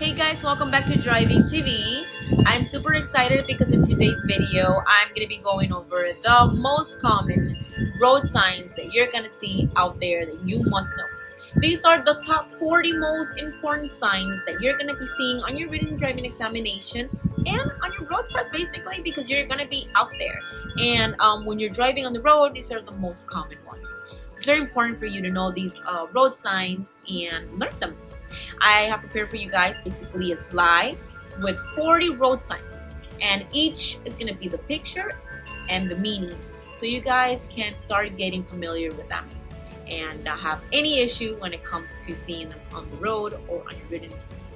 Hey guys, welcome back to Driving TV. I'm super excited because in today's video, I'm going to be going over the most common road signs that you're going to see out there that you must know. These are the top 40 most important signs that you're going to be seeing on your written driving examination and on your road test basically because you're going to be out there. And when you're driving on the road, these are the most common ones. It's very important for you to know these road signs and learn them. I have prepared for you guys basically a slide with 40 road signs, and each is going to be the picture and the meaning, so you guys can start getting familiar with them and not have any issue when it comes to seeing them on the road or on your written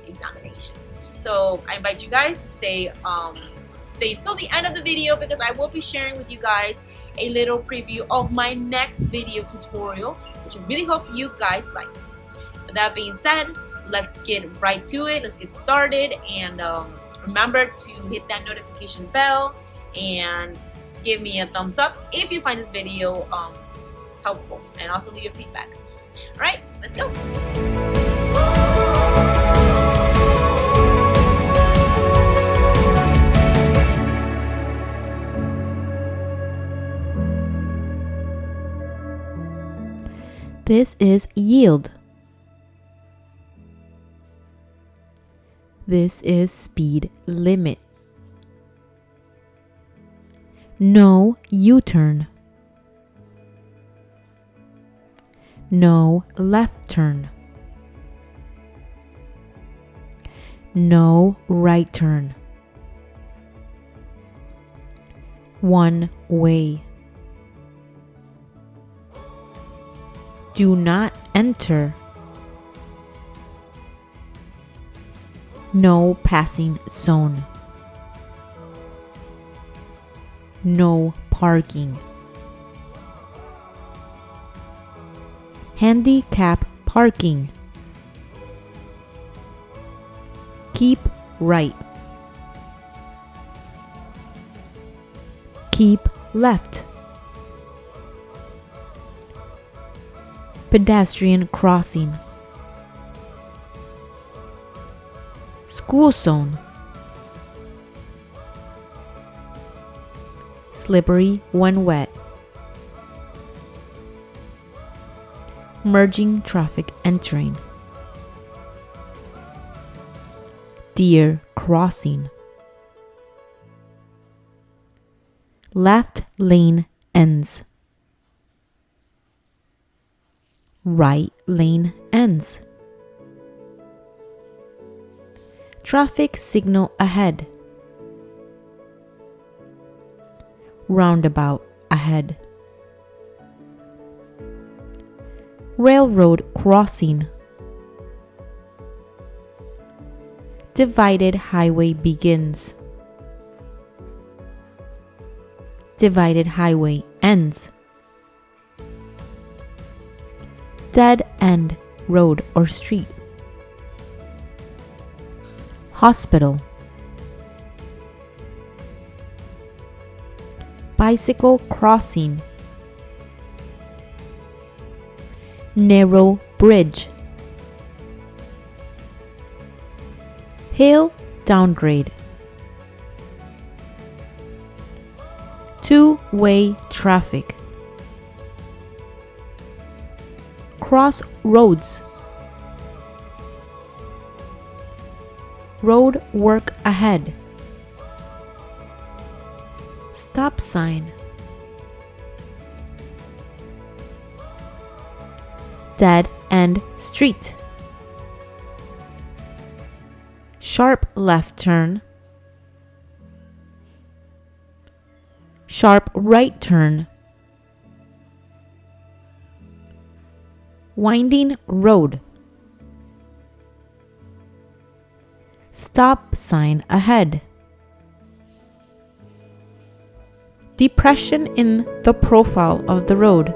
examinations. So I invite you guys to stay till the end of the video because I will be sharing with you guys a little preview of my next video tutorial, which I really hope you guys like. With that being said, let's get right to it. Let's get started, and remember to hit that notification bell and give me a thumbs up if you find this video helpful, and also leave your feedback. All right, let's go. This is yield. This is speed limit. No U-turn. No left turn. No right turn. One way. Do not enter. No passing zone. No parking. Handicap parking. Keep right. Keep left. Pedestrian crossing. School zone. Slippery when wet. Merging traffic entering. Deer crossing. Left lane ends. Right lane ends. Traffic signal ahead. Roundabout ahead. Railroad crossing. Divided highway begins. Divided highway ends. Dead end road or street. Hospital. Bicycle crossing. Narrow bridge. Hill downgrade. Two-way traffic. Crossroads. Road work ahead. Stop sign. Dead end street. Sharp left turn. Sharp right turn. Winding road. Stop sign ahead. Depression in the profile of the road.